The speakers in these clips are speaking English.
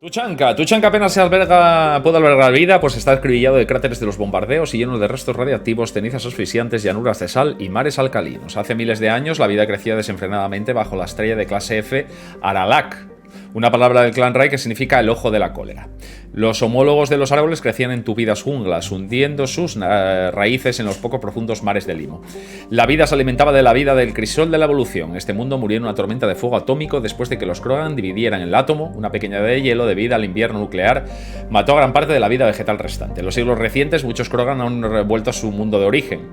Tu chanca apenas puede albergar vida, pues está escribillado de cráteres de los bombardeos y lleno de restos radiactivos, cenizas asfixiantes, llanuras de sal y mares alcalinos. Hace miles de años la vida crecía desenfrenadamente bajo la estrella de clase F Aralak, una palabra del clan Rai que significa el ojo de la cólera. Los homólogos de los árboles crecían en tupidas junglas, hundiendo sus raíces en los poco profundos mares de limo. La vida se alimentaba de la vida del crisol de la evolución. Este mundo murió en una tormenta de fuego atómico después de que los Krogan dividieran el átomo, una pequeña de hielo debido al invierno nuclear, mató a gran parte de la vida vegetal restante. En los siglos recientes, muchos Krogan han vuelto a su mundo de origen.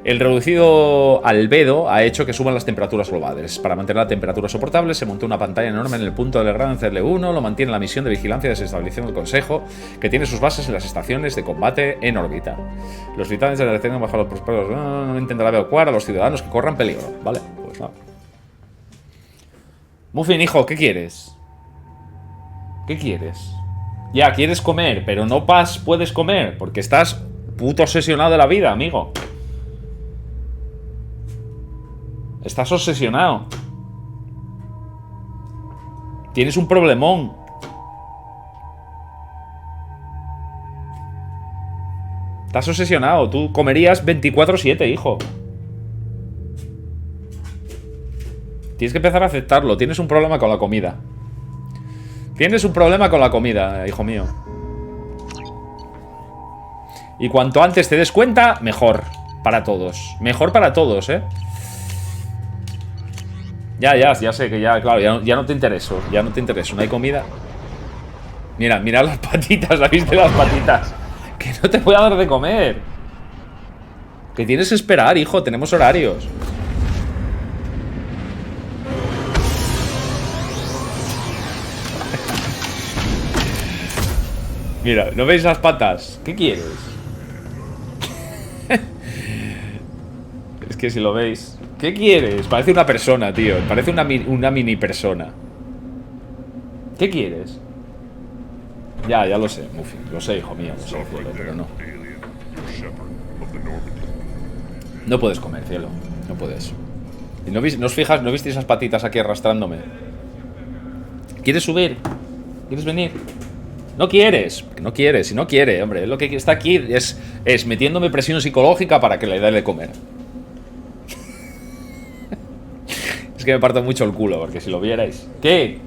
El reducido albedo ha hecho que suban las temperaturas globales. Para mantener la temperatura soportable, se montó una pantalla enorme en el punto del gran CL1, lo mantiene la misión de vigilancia y desestabilización del Consejo, que tiene sus bases en las estaciones de combate en órbita. Los titanes de la detención bajo los prosperos no intentará evacuar a los ciudadanos que corran peligro. Vale, pues nada. Muffin, hijo, ¿qué quieres? ¿Qué quieres? Ya, quieres comer, pero no puedes comer, porque estás puto obsesionado de la vida, amigo. Estás obsesionado. Tienes un problemón. Estás obsesionado. Tú comerías 24/7, hijo. Tienes que empezar a aceptarlo. Tienes un problema con la comida. Tienes un problema con la comida, hijo mío. Y cuanto antes te des cuenta, mejor. Para todos. Mejor para todos, ¿eh? Ya sé que ya, claro, ya no te intereso. Ya no te intereso. No hay comida. Mira las patitas. ¿La viste las patitas? Que no te voy a dar de comer. Que tienes que esperar, hijo. Tenemos horarios. Mira, ¿no veis las patas? ¿Qué quieres? Es que si lo veis. ¿Qué quieres? Parece una persona, tío. Parece una mini persona. ¿Qué quieres? Ya lo sé, Muffin. Lo sé, hijo mío. Lo sé, cielo, pero no. No puedes comer, cielo. No puedes. ¿Y no os fijas? ¿No viste esas patitas aquí arrastrándome? ¿Quieres subir? ¿Quieres venir? No quieres. No quieres. Si no quiere, hombre. Lo que está aquí es metiéndome presión psicológica para que le dé de comer. Es que me parto mucho el culo, porque si lo vierais. ¿Qué?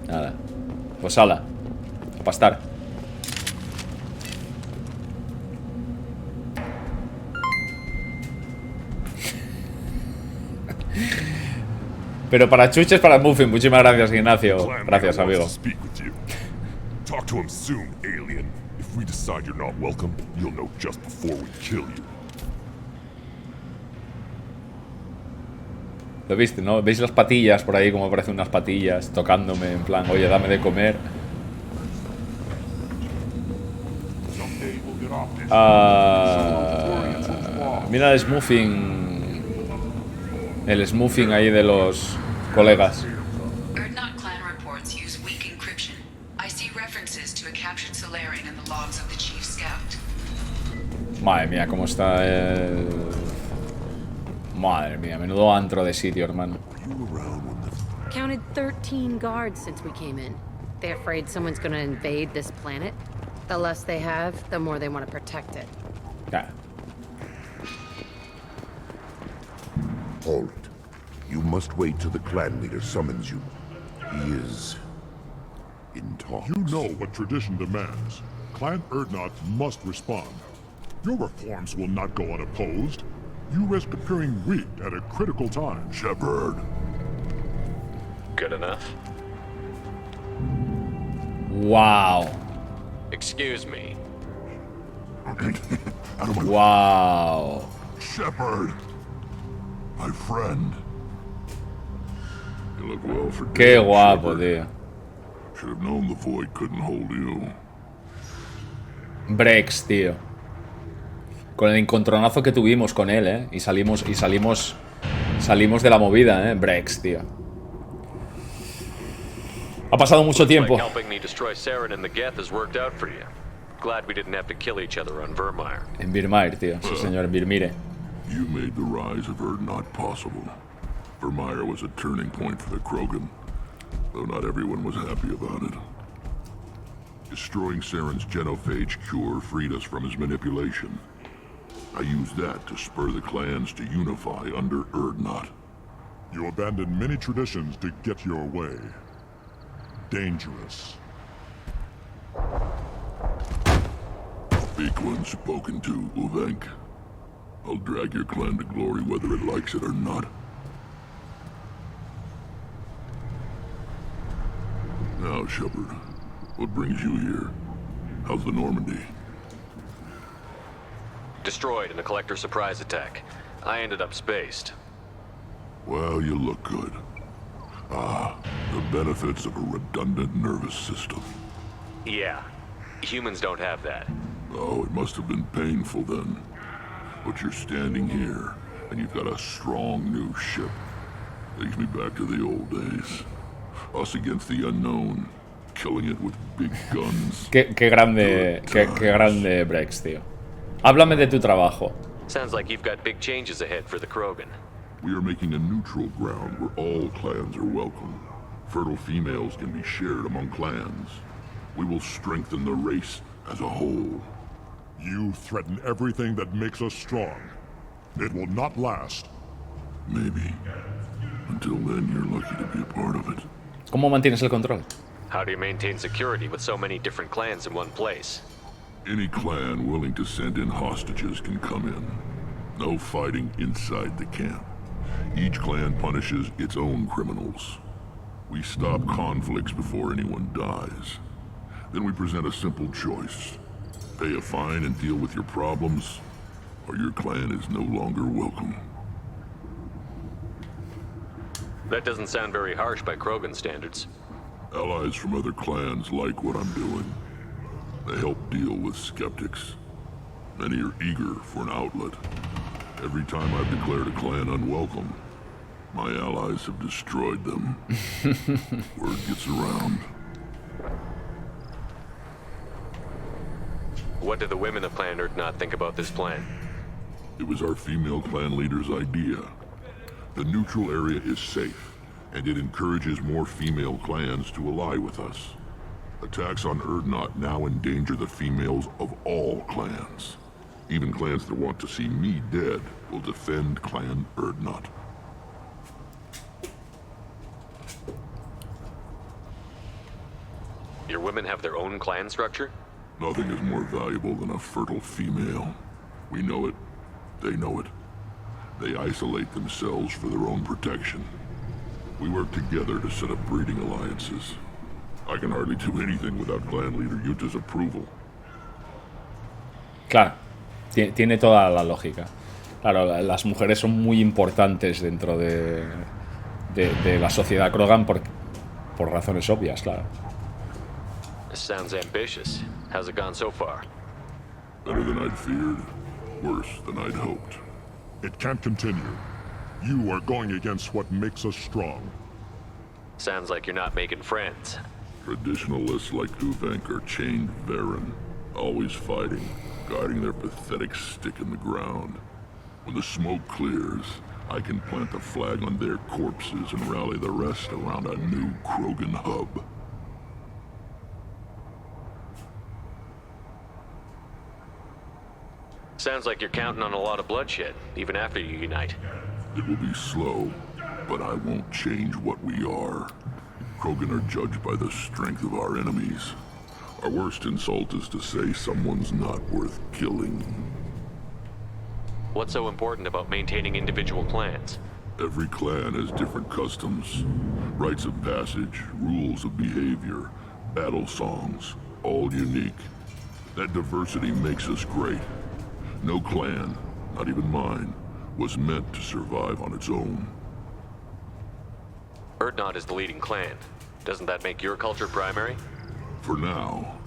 Nada. Pues ala. A pastar. Pero para chuches, para el Muffin. Muchísimas gracias, Ignacio. Gracias, amigo. ¿Lo viste, no? ¿Veis las patillas por ahí? Como aparecen unas patillas tocándome en plan, oye, dame de comer. Mira el smoothing. El smoothing ahí de los colegas. Madre mía, cómo está el... Madre mía, menudo antro de sitio, hermano. Counted 13 guards since we came in. They're afraid someone's gonna invade this planet. The less they have, the more they want to protect it. Yeah. Hold it. You must wait till the clan leader summons you. He is in talks. You know what tradition demands. Clan Erdnot must respond. Your reforms will not go unopposed. You risk appearing weak at a critical time. Shepard. Good enough. Wow. Excuse me. Wow. Shepard. My friend. You look well for Qué dead, guapo, Shepard. tío. Should have known the void couldn't hold you. Brex, tío. Con el encontronazo que tuvimos con él, Y salimos de la movida, Brex, tío. Ha pasado mucho tiempo. En Virmire, tío. Sí, señor, en Virmire. You made the rise of Erdnot possible. Vermeer was a turning point for the Krogan, though not everyone was happy about it. Destroying Saren's genophage cure freed us from his manipulation. I used that to spur the clans to unify under Urdnot. You abandoned many traditions to get your way. Dangerous. Weak one spoken to, Uvenk. I'll drag your clan to glory whether it likes it or not. Now, Shepard, what brings you here? How's the Normandy? Destroyed in a collector surprise attack. I ended up spaced. Well, you look good. Ah, the benefits of a redundant nervous system. Yeah. Humans don't have that. Oh, it must have been painful then. But you're standing here, and you've got a strong new ship. Takes me back to the old days. Us against the unknown, killing it with big guns. Qué grande Brex, tío. Háblame de tu trabajo. Sounds like you've got big changes ahead for the Krogan. We are making a neutral ground where all clans are welcome. Fertile females can be shared among clans. We will strengthen the race as a whole. You threaten everything that makes us strong. It will not last. Maybe. Until then, you're lucky to be a part of it. ¿Cómo mantienes el control? How do you maintain security with so many different clans in one place? Any clan willing to send in hostages can come in. No fighting inside the camp. Each clan punishes its own criminals. We stop conflicts before anyone dies. Then we present a simple choice. Pay a fine and deal with your problems, or your clan is no longer welcome. That doesn't sound very harsh by Krogan standards. Allies from other clans like what I'm doing. They help deal with skeptics. Many are eager for an outlet. Every time I've declared a clan unwelcome, my allies have destroyed them. Word gets around. What do the women of Clan Urdnot think about this plan? It was our female clan leader's idea. The neutral area is safe, and it encourages more female clans to ally with us. Attacks on Urdnot now endanger the females of all clans. Even clans that want to see me dead will defend Clan Urdnot. Your women have their own clan structure? Nothing is more valuable than a fertile female. We know it. They know it. They isolate themselves for their own protection. We work together to set up breeding alliances. I can hardly do anything without clan leader Yuta's approval. Claro, tiene toda la lógica. Claro, las mujeres son muy importantes dentro de la sociedad Krogan por razones obvias, claro. This sounds ambitious. How's it gone so far? Better than I'd feared. Worse than I'd hoped. It can't continue. You are going against what makes us strong. Sounds like you're not making friends. Traditionalists like Uvenk are chained Varen, always fighting, guarding their pathetic stick in the ground. When the smoke clears, I can plant a flag on their corpses and rally the rest around a new Krogan hub. Sounds like you're counting on a lot of bloodshed, even after you unite. It will be slow, but I won't change what we are. Krogan are judged by the strength of our enemies. Our worst insult is to say someone's not worth killing. What's so important about maintaining individual clans? Every clan has different customs, rites of passage, rules of behavior, battle songs, all unique. That diversity makes us great. No clan, not even mine, was meant to survive on its own. Urdnot is the leading clan. Doesn't that make your culture primary? For now.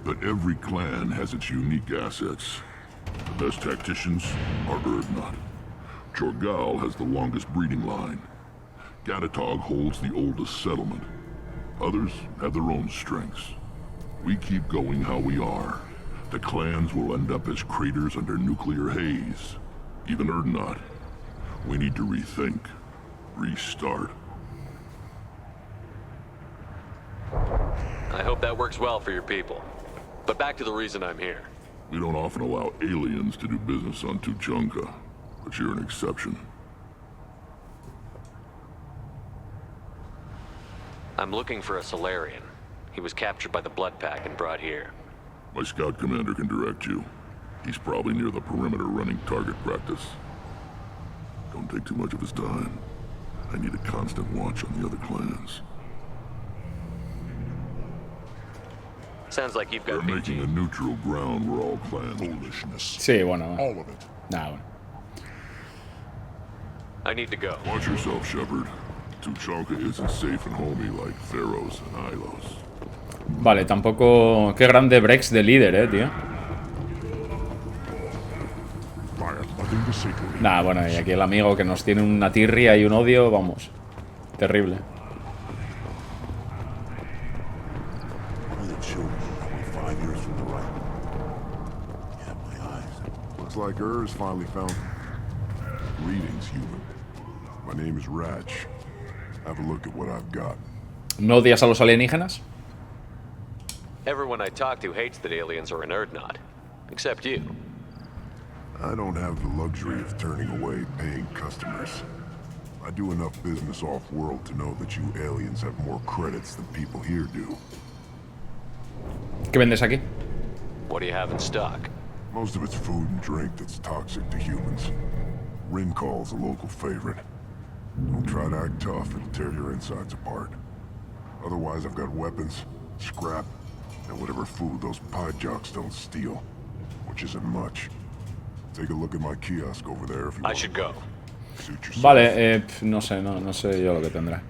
But every clan has its unique assets. The best tacticians are Urdnot. Chorgal has the longest breeding line. Gatatog holds the oldest settlement. Others have their own strengths. We keep going how we are. The clans will end up as craters under nuclear haze. Even Urdnot. We need to rethink. Restart. I hope that works well for your people. But back to the reason I'm here. We don't often allow aliens to do business on Tuchanka, but you're an exception. I'm looking for a Solarian. He was captured by the Blood Pack and brought here. My scout commander can direct you. He's probably near the perimeter running target practice. Don't take too much of his time. I need a constant watch on the other clans. Sounds like you've They're got making a BG. neutral ground where all clans... Foolishness. Sí, bueno. All of it. Nah, bueno. I need to go. Watch yourself, Shepard. Tuchanka isn't safe and homey like Pharaohs and Ilos. Vale, tampoco... Qué grande Brex de líder, tío. Nah, bueno, y aquí el amigo que nos tiene una tirria y un odio, vamos. Terrible. Looks like Urs finally found. Greetings, human. My name is Ratch. Have a look at what I've got. ¿No odias a los alienígenas? Everyone I talk to hates that aliens are an Urdnot. Except you. I don't have the luxury of turning away paying customers. I do enough business off-world to know that you aliens have more credits than people here do. ¿Qué vendes aquí? What do you have in stock? Most of it's food and drink that's toxic to humans. Rincall's a local favorite. Don't try to act tough, it'll tear your insides apart. Otherwise, I've got weapons, scrap, and whatever food those pie jocks don't steal, which isn't much. Take a look at my kiosk over there if you I want. should go. Suit yourself. Vale, no sé, no sé yo lo que tendrá.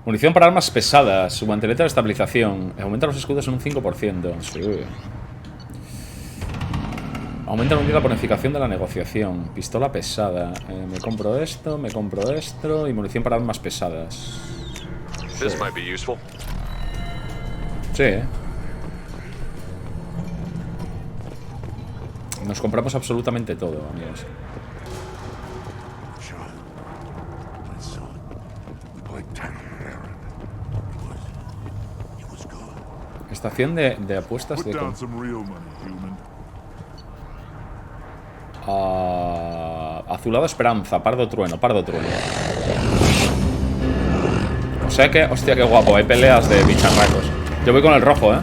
Munición para armas pesadas. Su guantelete de estabilización. Aumenta los escudos en un 5%. Sí. Aumenta la unidad de bonificación de la negociación. Pistola pesada. Me compro esto y munición para armas pesadas. This might be useful. Sí, Nos compramos absolutamente todo, amigos. Estación de apuestas de... azulado esperanza, pardo trueno. O sea que, hostia, qué guapo, hay peleas de bicharracos. Yo voy con el rojo,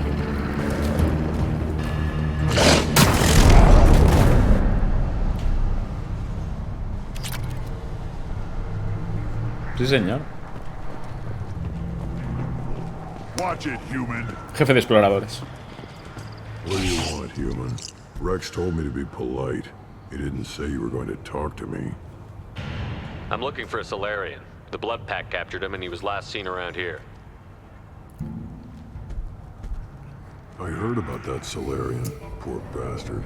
Sí, señor. Watch it, human. Jefe de exploradores. What do you want, human? Rex told me to be polite. He didn't say you were going to talk to me. I'm looking for a Solarian. The Blood Pack captured him and he was last seen around here. I heard about that Solarian. Poor bastard.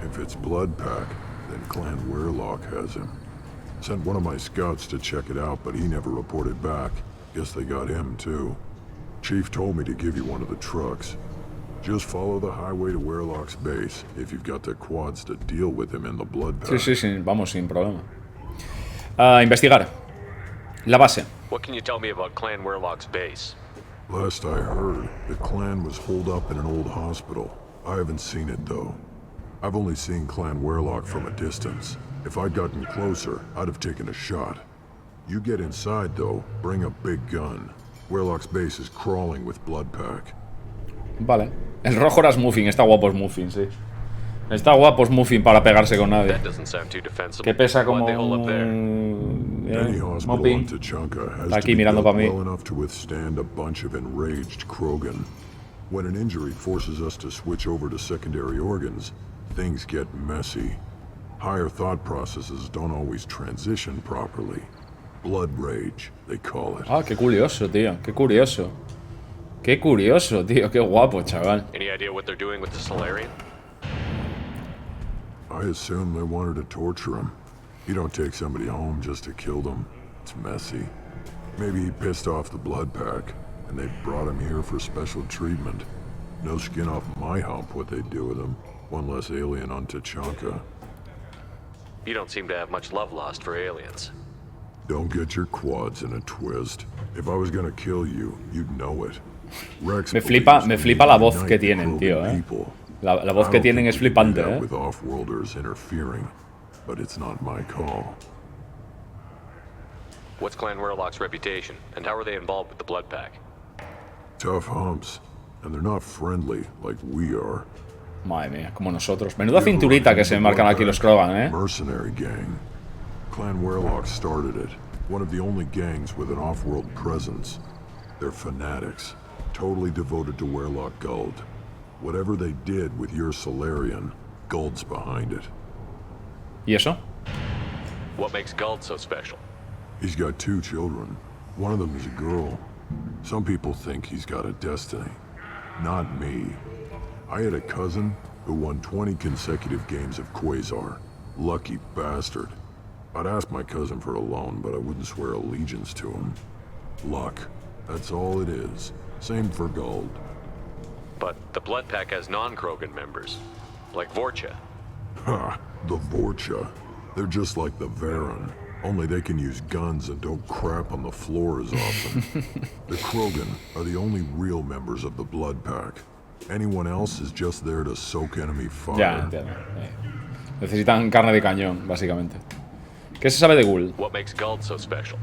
If it's Blood Pack, then Clan Weirlock has him. Sent one of my scouts to check it out, but he never reported back. Guess they got him, too. Chief told me to give you one of the trucks. Just follow the highway to Weirlock's base, if you've got the quads to deal with him in the Blood Pack. Sí, vamos, sin problema. Investigar. La base. What can you tell me about Clan Weirlock's base? Last I heard, the clan was holed up in an old hospital. I haven't seen it, though. I've only seen Clan Weirlock from a distance. If I'd gotten closer, I'd have taken a shot. You get inside, though, bring a big gun. Weirlock's base is crawling with Blood Pack. Vale. El rojo era Smoothing, está guapo Smoothing, sí. Está guapo Smoothing para pegarse con nadie. That doesn't sound too defensible. Que pesa como Why'd they hole up there? Any hospital Mopping. on Tuchanka has Está to aquí be mirando built pa' mí. well enough to withstand a bunch of enraged Krogan. When an injury forces us to switch over to secondary organs, things get messy. Higher thought processes don't always transition properly. Blood rage, they call it. Ah, qué curioso, tío. Qué curioso. Qué curioso, tío. Qué guapo, chaval. Any idea what they're doing with the Solarian? I assume they wanted to torture him. You don't take somebody home just to kill them. It's messy. Maybe he pissed off the Blood Pack, and they brought him here for special treatment. No skin off my hump what they'd do with him. One less alien on Tuchanka. You don't seem to have much love lost for aliens. Don't get your quads in a twist. If I was gonna kill you, you'd know it. Rex Me flipa la voz que believes we tienen, unite tío, Krogan people, La voz que tienen es flipante, ¿eh? With off-worlders interfering, but it's not my call. What's Clan Werlock's reputation, and how are they involved with the Blood Pack? Tough humps, and they're not friendly like we are. Madre mía, como nosotros. Menuda cinturita que se marcan aquí los Krogan, ¿eh? Mercenary gang. Clan Werlock started it. One of the only gangs with an off-world presence. They're fanatics, totally devoted to Werlock Guld. Whatever they did with your Solarian, Guld's behind it. ¿Y eso? What makes Guld so special? He's got 2 children. One of them is a girl. Some people think he's got a destiny. Not me. I had a cousin who won 20 consecutive games of Quasar. Lucky bastard. I'd ask my cousin for a loan, but I wouldn't swear allegiance to him. Luck. That's all it is. Same for Guld. But the Blood Pack has non-Krogan members, like Vorcha. Ha! The Vorcha. They're just like the Varen. Only they can use guns and don't crap on the floor as often. The Krogan are the only real members of the Blood Pack. Anyone else is just there to soak enemy fire. Ya, entiendo. Necesitan carne de cañón, básicamente. ¿Qué se sabe de Guld? What makes Guld so special?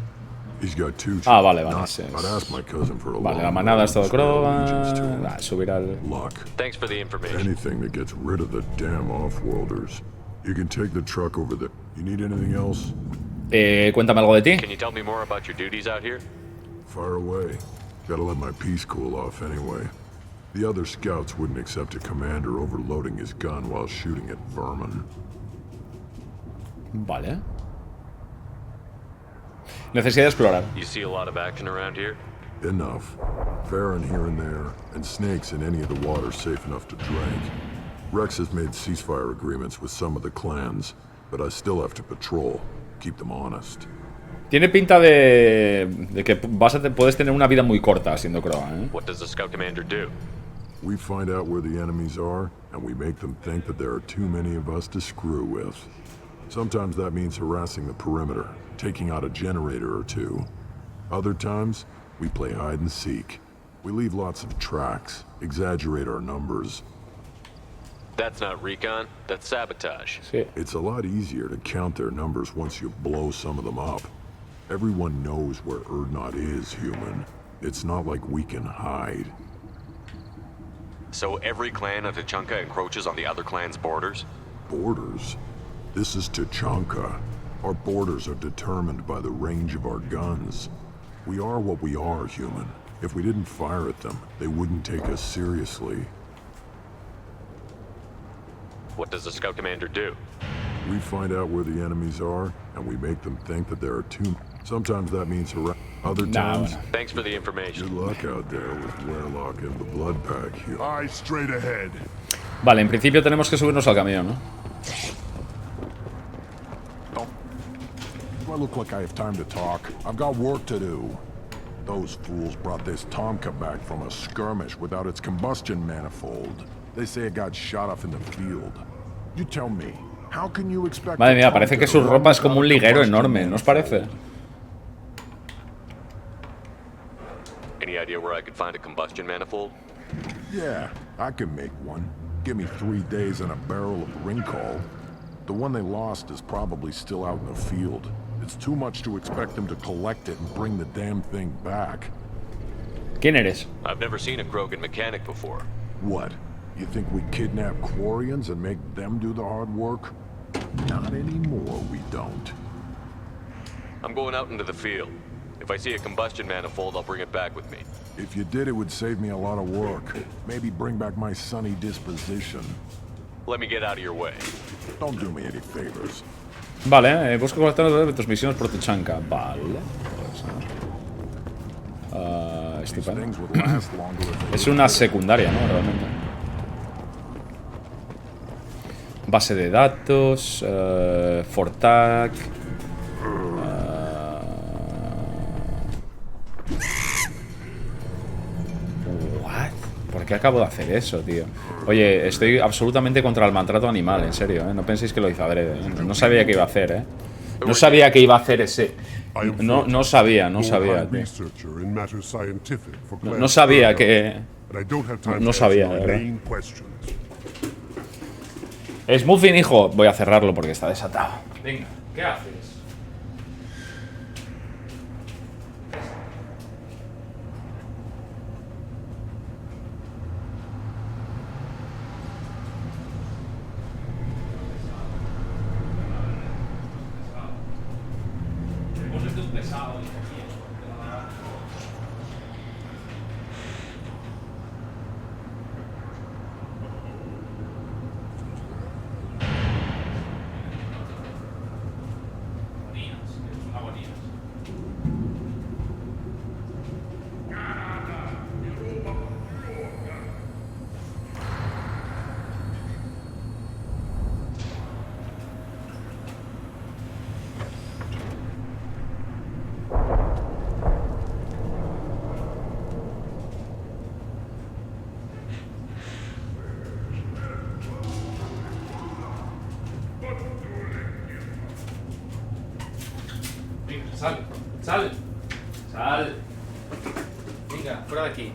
He's got 2 children. Ah, vale, vale. I'd ask my cousin for a Vale, loan, la manada es todo but I wouldn't swear allegiance to Krogan. him. Subir al... Luck. Thanks for the information. Anything that gets rid of the damn off-worlders. You can take the truck over there. You need anything else? Cuéntame algo de ti. Can you tell me more about your duties out here? Fire away. Gotta let my piece cool off anyway. The other scouts wouldn't accept a commander overloading his gun while shooting at vermin. Vale. Necesidad de explorar. You see a lot of action around here? Enough. Farron here and there, and snakes in any of the water safe enough to drink. Rex has made ceasefire agreements with some of the clans, but I still have to patrol. Keep them honest. Tiene pinta de que puedes tener una vida muy corta siendo Krogan, ¿eh? What does the Scout Commander do? We find out where the enemies are, and we make them think that there are too many of us to screw with. Sometimes that means harassing the perimeter, taking out a generator or 2. Other times, we play hide and seek. We leave lots of tracks, exaggerate our numbers. That's not recon, that's sabotage. Sí. It's a lot easier to count their numbers once you blow some of them up. Everyone knows where Urdnot is, human. It's not like we can hide. So every clan of Tuchanka encroaches on the other clan's borders? Borders? This is Tuchanka. Our borders are determined by the range of our guns. We are what we are, human. If we didn't fire at them, they wouldn't take us seriously. What does the Scout Commander do? We find out where the enemies are, and we make them think that there are 2. Sometimes that means other times. Bueno. Thanks for the information. Good luck out there with Werlock and the Blood Pack here. Eyes straight ahead. Vale, en principio tenemos que subirnos al camión, ¿no? Do I look like I have time to talk? I've got work to do. Those fools brought this Tomka back from a skirmish without its combustion manifold. They say it got shot off in the field. You tell me, how can you expect... Madre mía, parece que su ropa es como un liguero enorme, ¿no os parece? Any idea where I could find a combustion manifold? Yeah, I can make one. Give me 3 days and a barrel of Rincol. The one they lost is probably still out in the field. It's too much to expect them to collect it and bring the damn thing back. ¿Quién eres? I've never seen a Krogan mechanic before. What? You think we kidnap Quarians and make them do the hard work? Not anymore, we don't. I'm going out into the field. If I see a combustion manifold, I'll bring it back with me. If you did, it would save me a lot of work. Maybe bring back my sunny disposition. Let me get out of your way. Don't do me any favors. Vale, busco colectar de tus misiones por Tuchanka. Vale. These Estupendo. things would last longer if they Es una secundaria, ¿no? Realmente. Base de datos, Fortac. What? ¿Por qué acabo de hacer eso, tío? Oye, estoy absolutamente contra el maltrato animal, en serio, ¿eh? No penséis que lo hice adrede, ¿eh? No sabía que iba a hacer, ¿eh? No sabía que iba a hacer ese... No sabía, tío. No sabía que... No sabía, de verdad. Smuffin, hijo. Voy a cerrarlo porque está desatado. Venga, ¿qué haces? Sal, sal, sal. Venga, fuera de aquí.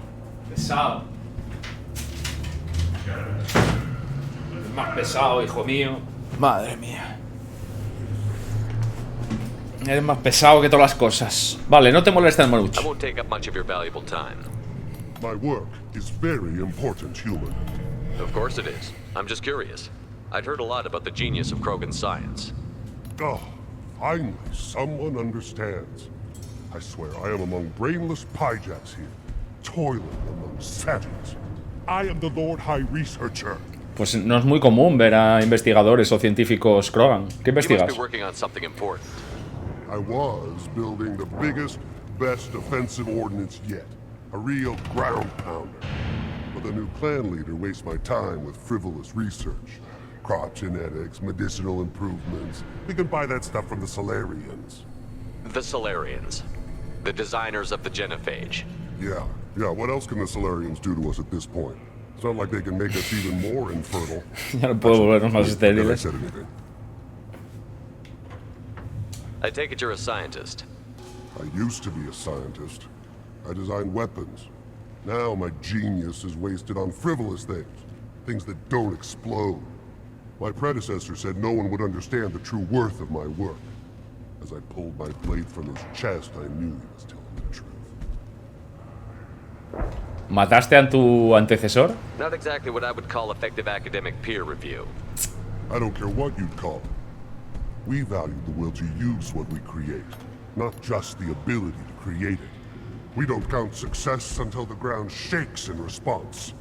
Pesado. Es más pesado, hijo mío. Madre mía. Eres más pesado que todas las cosas. Vale, no te molestes mucho. I won't take up much of your valuable time. My work is very important, human. Of course it is. I'm just curious. I'd heard a lot about the genius of Krogan's science. Oh, finally, someone understands. I swear I am among brainless pyjaks here, toiling among savages. I am the Lord High Researcher. Pues no es muy común ver a investigadores o científicos Krogan. ¿Qué You must investigas? be working on something important. I was building the biggest, best offensive ordnance yet. A real ground pounder. But the new clan leader wastes my time with frivolous research. Crop genetics, medicinal improvements. We can buy that stuff from the Solarians. The Solarians. The designers of the genophage. Yeah, what else can the Solarians do to us at this point? It's not like they can make us even more infertile. Ya no puedo volvernos más Have I estériles. said anything? I take it you're a scientist. I used to be a scientist. I designed weapons. Now my genius is wasted on frivolous things. Things that don't explode. My predecessor said no one would understand the true worth of my work. As I pulled my blade from his chest, I knew he was telling the truth. ¿Mataste a tu antecesor? Not exactly what I would call effective academic peer review. I don't care what you'd call it. We value the will to use what we create, not just the ability to create it. We don't count success until the ground shakes in response.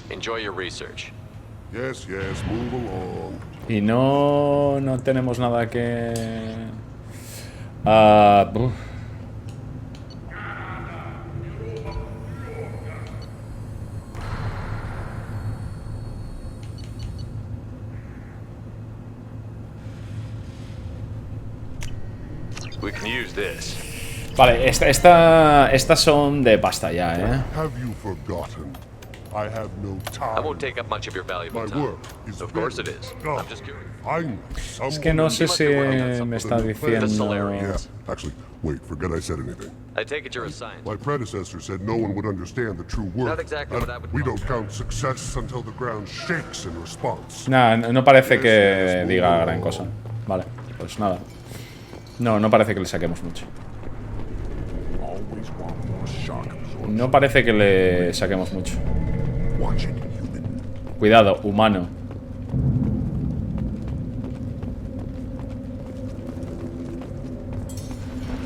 Enjoy your research. Yes, move along. Y no tenemos nada que... uf. We can use this. Vale, estas son de pasta ya, ¿eh? Have you forgotten? I have no I won't time. take up much of your valuable My time. work is Of course it very- is. Oh, I'm just curious. finally, Es que no sé must si be working on something me está with the diciendo... Solarians. Yeah, actually, wait, forget I said anything. I take it you're a scientist. My predecessor said no one would understand the true worth. Not exactly what I would We call don't count success until the ground shakes in response. Nah, no parece que diga gran cosa. Vale, pues nada. No parece que le saquemos mucho. Always want more shock absorption. No parece que le saquemos mucho. Watch it, human. Cuidado, humano.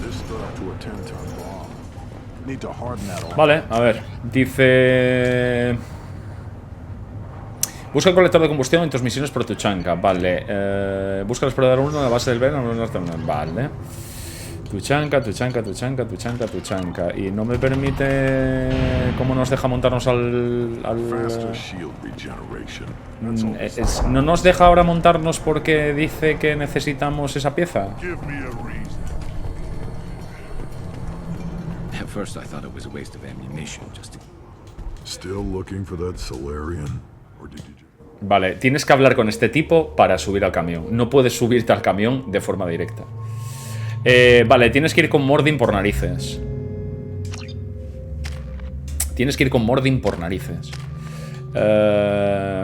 This stuck to a 10-ton bomb. Need to harden that all. Vale, a ver. Dice... Busca el colector de combustión en tus misiones por Tuchanka. Vale. Busca el explorador 1 en la base del Viernes. Vale. Tuchanka. Y no me permite... ¿Cómo nos deja montarnos al...? Faster shield regeneration. That's all this ¿No nos deja ahora montarnos porque dice que necesitamos esa pieza? Give me a reason. At first I thought it was a waste of ammunition, just to... Still looking for that Solarian? Or did you just... Vale, tienes que hablar con este tipo para subir al camión. No puedes subirte al camión de forma directa. Vale, tienes que ir con Mordin por narices.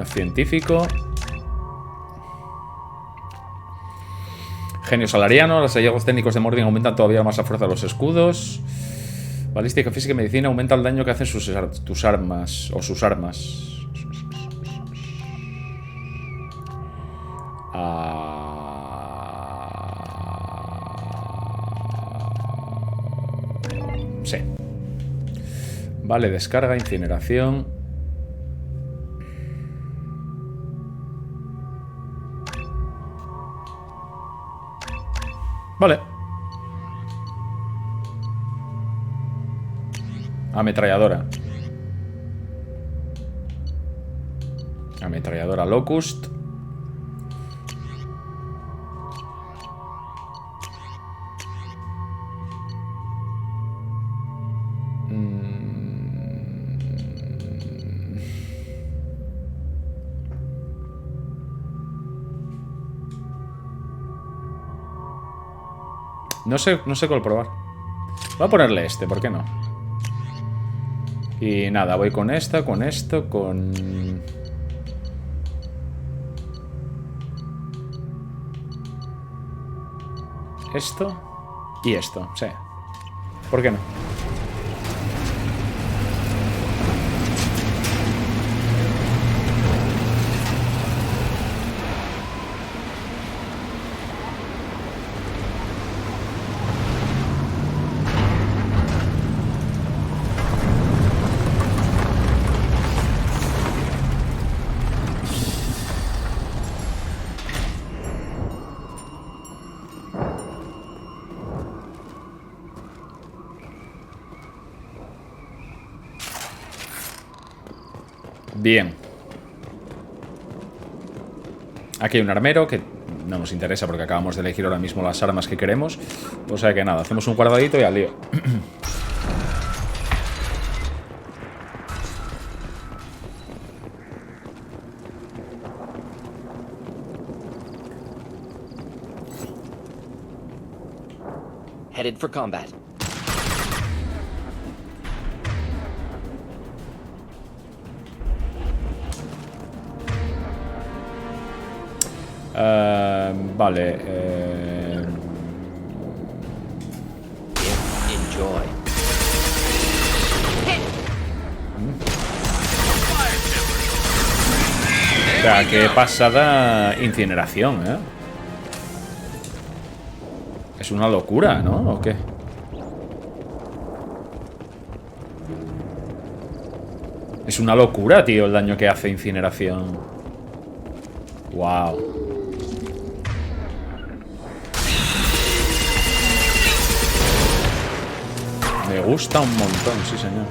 Científico. Genio salariano. Los hallazgos técnicos de Mording aumentan todavía más la fuerza de los escudos. Balística, física y medicina aumenta el daño que hacen tus armas. O sus armas. Sí. Vale, descarga, incineración. Vale. Ametralladora. Ametralladora Locust. No sé cuál probar. Voy a ponerle este, ¿por qué no? Y nada, voy con esta, con esto, con... Esto y esto, sí. ¿Por qué no? Bien. Aquí hay un armero que no nos interesa porque acabamos de elegir ahora mismo las armas que queremos. O sea que nada, hacemos un guardadito y al lío. Headed for combat. Vale. Enjoy. O sea, qué pasada incineración, ¿eh? Es una locura, ¿no? ¿O qué? Es una locura, tío, el daño que hace incineración. Wow. Me gusta un montón, sí señor.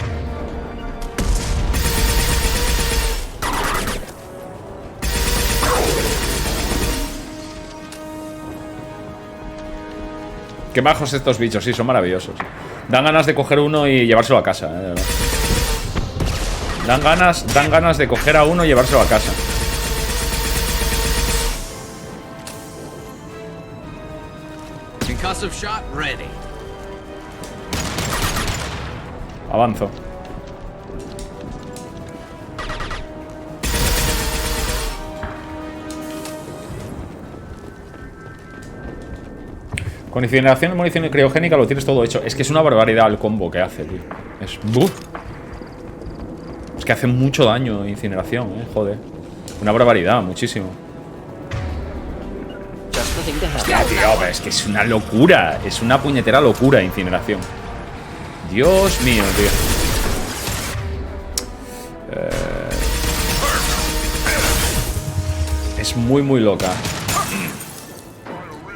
Qué majos estos bichos, sí, son maravillosos. Dan ganas de coger uno y llevárselo a casa, de verdad. Dan ganas de coger a uno y llevárselo a casa. Concussive shot ready. Avanzo. Con incineración, munición y criogénica lo tienes todo hecho. Es que es una barbaridad el combo que hace, tío. Es... ¡Buf! Es que hace mucho daño incineración, joder. Una barbaridad, muchísimo. Hostia, tío, es que es una locura. Es una puñetera locura incineración. Dios mío, tío. Es muy, muy loca.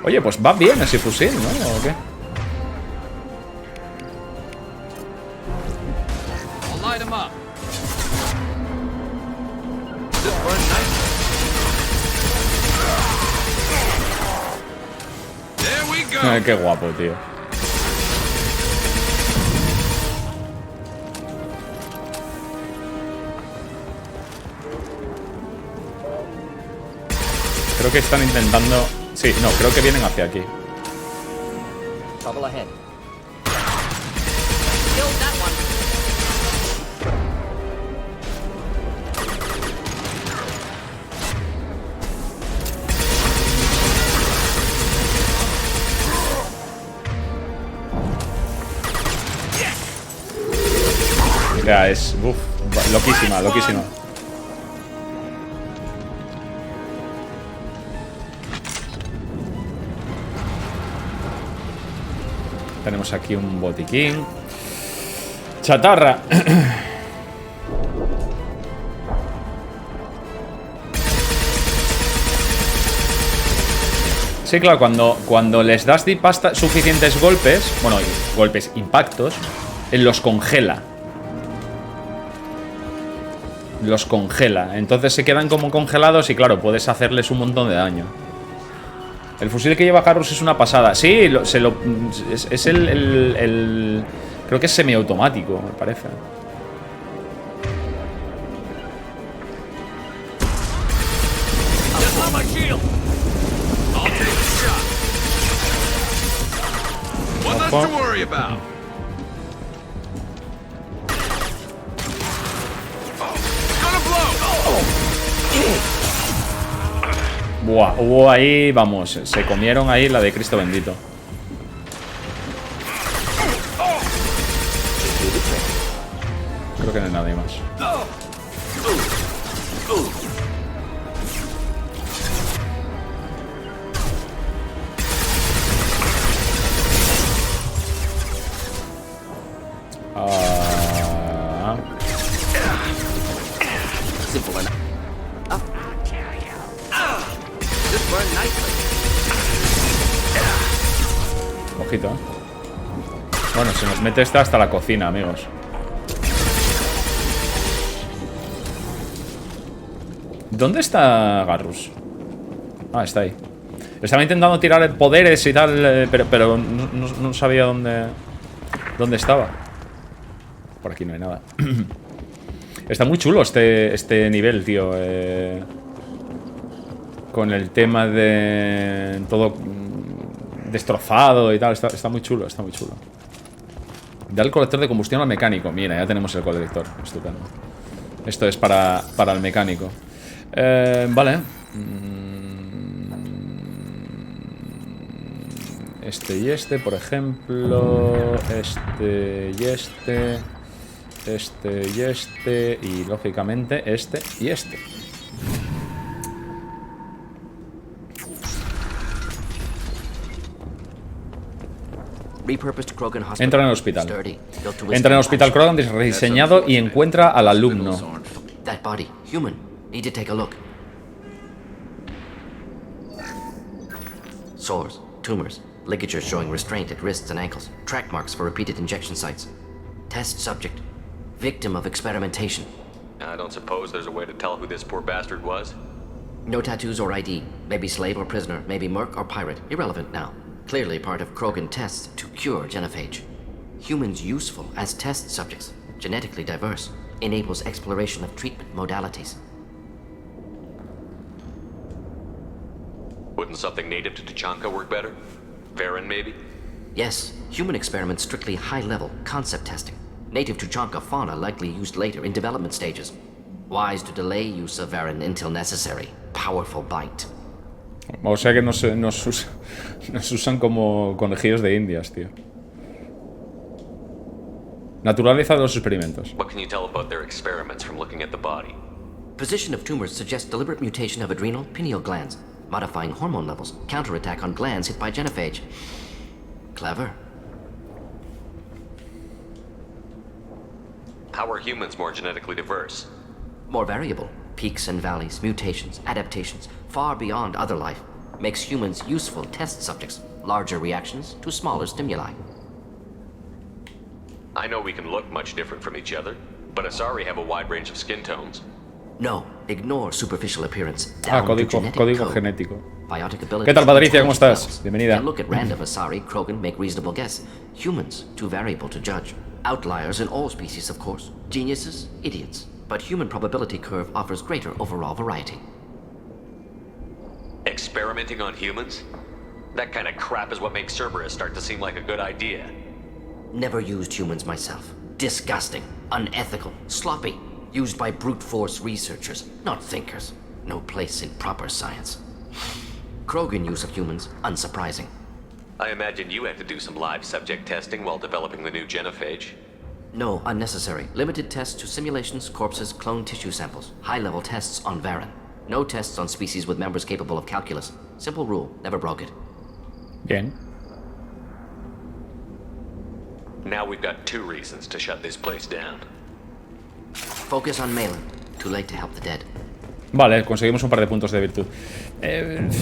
Oye, pues va bien ese fusil, ¿no? ¿O qué? Ay, qué guapo, tío. Creo que están intentando... Sí, no, creo que vienen hacia aquí. Trouble ahead. sea, es... Uf, loquísima, loquísima. Tenemos aquí un botiquín. Chatarra. Sí, claro, cuando les das suficientes golpes, bueno, golpes, impactos, los congela. Los congela. Entonces se quedan como congelados y claro, puedes hacerles un montón de daño. El fusil que lleva Garrus es una pasada. Sí, es el creo que es semiautomático, me parece. Buah, hubo ahí, vamos, se comieron ahí la de Cristo bendito. Creo que no hay nadie más. Ojito, ¿eh? Bueno, se nos mete esta hasta la cocina, amigos. ¿Dónde está Garrus? Ah, está ahí. Estaba intentando tirar poderes y tal, pero no sabía dónde estaba. Por aquí no hay nada. Está muy chulo este nivel, tío. Con el tema de todo destrozado y tal. Está muy chulo, está muy chulo. Da el colector de combustión al mecánico. Mira, ya tenemos el colector. Estupendo. Esto es para el mecánico. Vale. Este y este, por ejemplo. Este y este. Este y este. Y lógicamente este y este. Entra en el hospital. Entra en el hospital Krogan rediseñado y encuentra al alumno. Sores, tumors, ligatures showing restraint at wrists and ankles, track marks for repeated injection sites. Test subject, victim of experimentation. I don't suppose there's a way to tell who this poor bastard was? No tattoos or ID. Maybe slave or prisoner, maybe merc or pirate. Irrelevant now. Clearly part of Krogan tests to cure genophage. Humans useful as test subjects, genetically diverse, enables exploration of treatment modalities. Wouldn't something native to Tuchanka work better? Varen, maybe? Yes, human experiments strictly high-level, concept testing. Native Tuchanka fauna likely used later in development stages. Wise to delay use of Varen until necessary. Powerful bite. O sea que nos usan como conejillos de indias, tío. Naturaleza de los experimentos. What can you tell about their experiments from looking at the body? Position of tumors suggests deliberate mutation of adrenal, pineal glands, modifying hormone levels, counterattack on glands hit by genophage. Clever. How are humans more genetically diverse? More variable. Peaks and valleys, mutations, adaptations, far beyond other life. Makes humans useful test subjects. Larger reactions to smaller stimuli. I know we can look much different from each other, but Asari have a wide range of skin tones. No, ignore superficial appearance. Código genético. Biotic ¿Qué tal, Patricia? ¿Cómo estás? Bienvenida. Can look at random Asari, Krogan, make reasonable guess. Humans, too variable to judge. Outliers in all species, of course. Geniuses, idiots. But human probability curve offers greater overall variety. Experimenting on humans? That kind of crap is what makes Cerberus start to seem like a good idea. Never used humans myself. Disgusting, unethical, sloppy. Used by brute force researchers, not thinkers. No place in proper science. Krogan use of humans, unsurprising. I imagine you had to do some live subject testing while developing the new genophage. No, unnecessary. Limited tests to simulations, corpses, cloned tissue samples. High-level tests on Varen. No tests on species with members capable of calculus. Simple rule, never broke it. Bien. Now we've got 2 reasons to shut this place down. Focus on Malin. Too late to help the dead. Vale, conseguimos un par de puntos de virtud.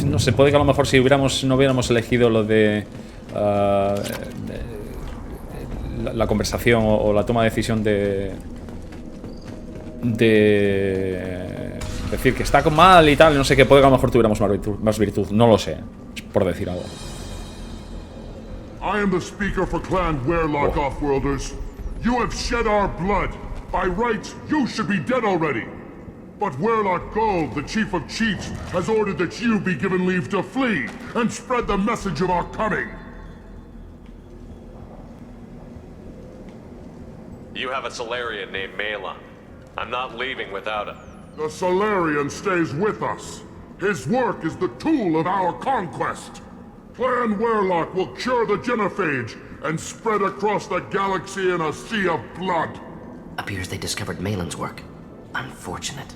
No sé, puede que a lo mejor si no hubiéramos elegido lo de la conversación o la toma de decisión de decir que está mal y tal, no sé qué, puede que a lo mejor tuviéramos más virtud, no lo sé, por decir algo. I am the speaker for Clan Werlock, Offworlders. You have shed our blood. By rights, you should be dead already. But Werlock Gold, the Chief of Chiefs, has ordered that you be given leave to flee and spread the message of our coming. You have a Solarian named Malin. I'm not leaving without him. The Solarian stays with us. His work is the tool of our conquest. Clan Werlock will cure the genophage and spread across the galaxy in a sea of blood. Appears they discovered Malin's work. Unfortunate.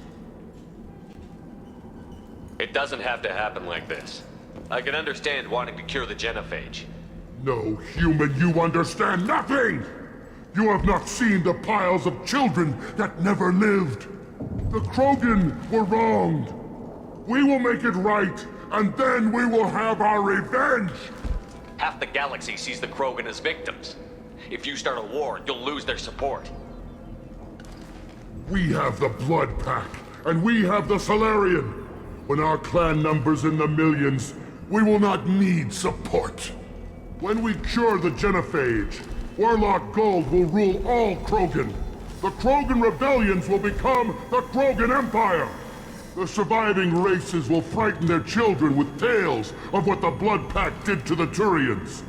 It doesn't have to happen like this. I can understand wanting to cure the genophage. No, human, you understand nothing! You have not seen the piles of children that never lived. The Krogan were wronged. We will make it right, and then we will have our revenge! Half the galaxy sees the Krogan as victims. If you start a war, you'll lose their support. We have the Blood Pack, and we have the Solarian. When our clan numbers in the millions, we will not need support. When we cure the genophage, Werlock Gold will rule all Krogan. The Krogan rebellions will become the Krogan Empire. The surviving races will frighten their children with tales of what the Blood Pack did to the Turians.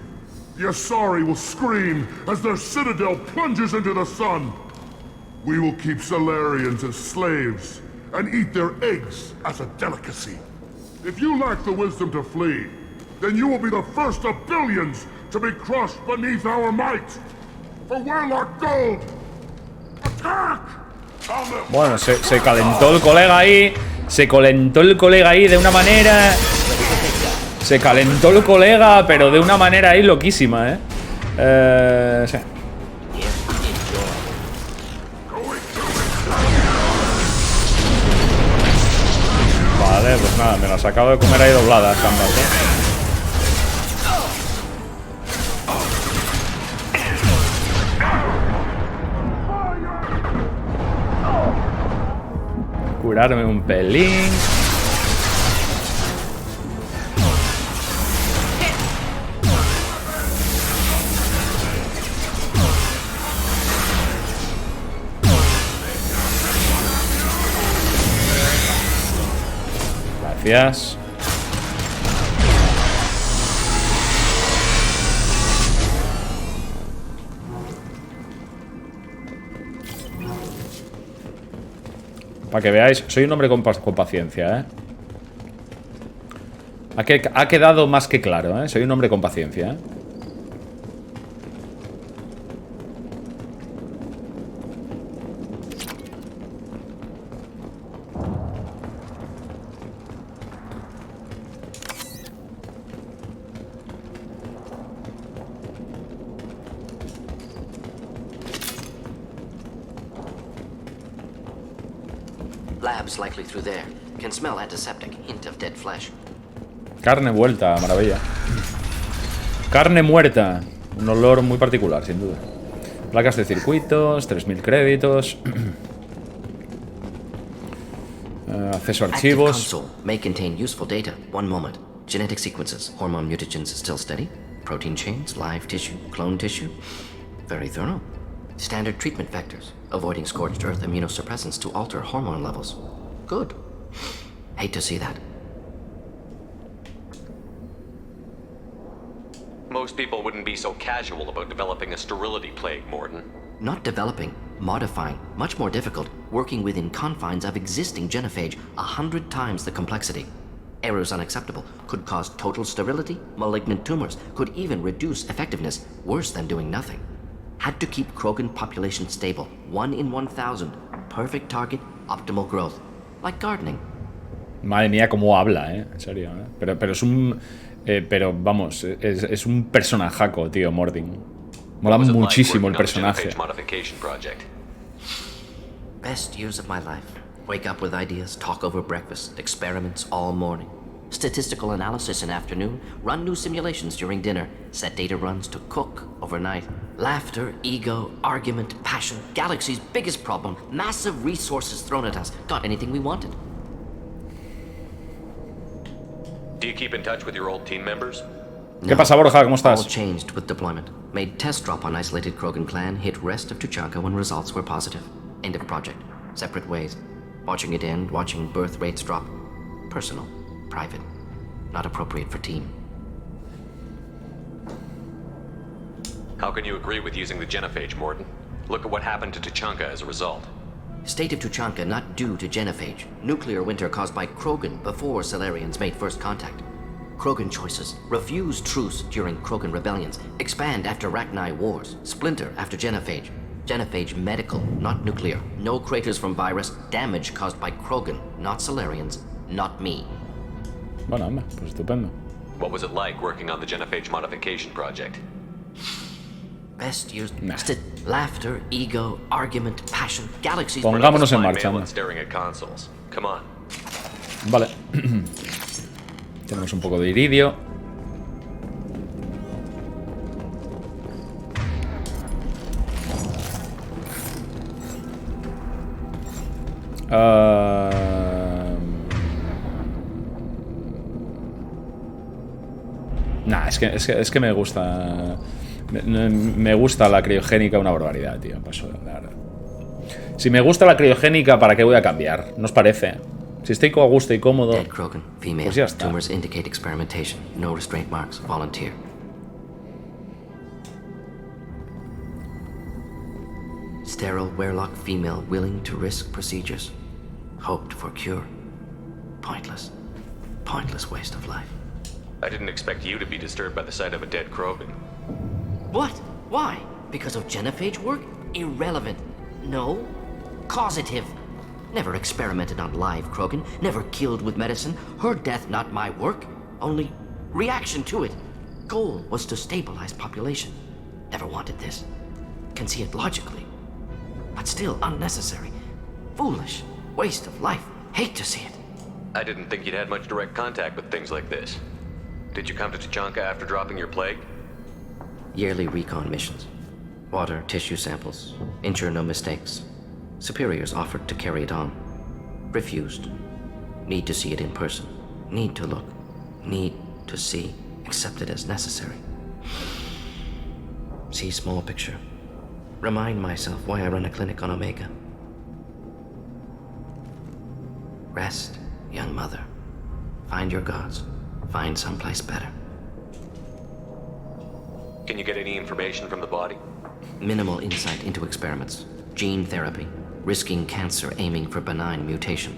The Asari will scream as their citadel plunges into the sun. We will keep Solarians as slaves, and eat their eggs as a delicacy. If you lack the wisdom to flee, then you will be the first of billions to be crushed beneath our might. For Werlock Gold, attack! Bueno, se calentó el colega ahí. Se calentó el colega ahí de una manera. Se calentó el colega, pero de una manera ahí loquísima, sí. Vale, pues nada, me las acabo de comer ahí dobladas ambas, Curarme un pelín. Gracias. Para que veáis, soy un hombre con paciencia, Ha quedado más que claro, Soy un hombre con paciencia, Labs likely through there. Can smell antiseptic. Hint of dead flesh. Carne vuelta, maravilla. Carne muerta. Un olor muy particular, sin duda. Placas de circuitos, 3000 créditos. Acceso a archivos. Console may contain useful data. One moment. Genetic sequences. Hormone mutagens still steady. Protein chains, live tissue, clone tissue. Very thorough. Standard treatment vectors. Avoiding scorched earth immunosuppressants to alter hormone levels. Good. Hate to see that. Most people wouldn't be so casual about developing a sterility plague, Morden. Not developing, modifying, much more difficult, working within confines of existing genophage, 100 times the complexity. Errors unacceptable, could cause total sterility, malignant tumors, could even reduce effectiveness, worse than doing nothing. Had to keep Krogan population stable. 1 in 1,000. Perfect target, optimal growth. Like gardening. Madre mía, cómo habla, en serio, Pero es un... pero vamos, es un personajaco, tío, Mordin. Mola muchísimo el personaje. Best years of my life. Wake up with ideas, talk over breakfast, experiments all morning. Statistical analysis in afternoon, run new simulations during dinner, set data runs to cook overnight. Laughter, ego, argument, passion, galaxy's biggest problem, massive resources thrown at us. Got anything we wanted. Do you keep in touch with your old team members? ¿Qué pasa, Borja? ¿Cómo estás? All changed with deployment. Made test drop on isolated Krogan clan, hit rest of Tuchanka when results were positive. End of project. Separate ways. Watching it end, watching birth rates drop. Personal. Private. Not appropriate for team. How can you agree with using the genophage, Morden? Look at what happened to Tuchanka as a result. State of Tuchanka not due to genophage. Nuclear winter caused by Krogan before Salarians made first contact. Krogan choices. Refuse truce during Krogan rebellions. Expand after Rachni wars. Splinter after genophage. Genophage medical, not nuclear. No craters from virus. Damage caused by Krogan, not Salarians, not me. Bueno, hombre, pues estupendo. What was it like working on the genophage modification project? Best years. Laughter, ego, argument, passion, galaxies. Pongámonos en marcha. Staring at consoles. Come on. Vale. Tenemos un poco de iridio. Nah, es que me gusta. Me gusta la criogénica una barbaridad, tío. Paso, la verdad. Si me gusta la criogénica, ¿para qué voy a cambiar? ¿No os parece? Si estoy a gusto y cómodo, pues ya está. Tumors indicate experimentation. No restraint marks. Volunteer. Sterile Werlock female willing to risk procedures. Hoped for cure. Pointless. Pointless waste of life. I didn't expect you to be disturbed by the sight of a dead Krogan. What? Why? Because of genophage work? Irrelevant. No. Causative. Never experimented on live Krogan. Never killed with medicine. Her death not my work. Only reaction to it. Goal was to stabilize population. Never wanted this. Can see it logically. But still unnecessary. Foolish. Waste of life. Hate to see it. I didn't think you'd had much direct contact with things like this. Did you come to Tuchanka after dropping your plague? Yearly recon missions. Water, tissue samples. Ensure no mistakes. Superiors offered to carry it on. Refused. Need to see it in person. Need to look. Need to see. Accept it as necessary. See small picture. Remind myself why I run a clinic on Omega. Rest, young mother. Find your gods. Find someplace better. Can you get any information from the body? Minimal insight into experiments. Gene therapy. Risking cancer, aiming for benign mutation.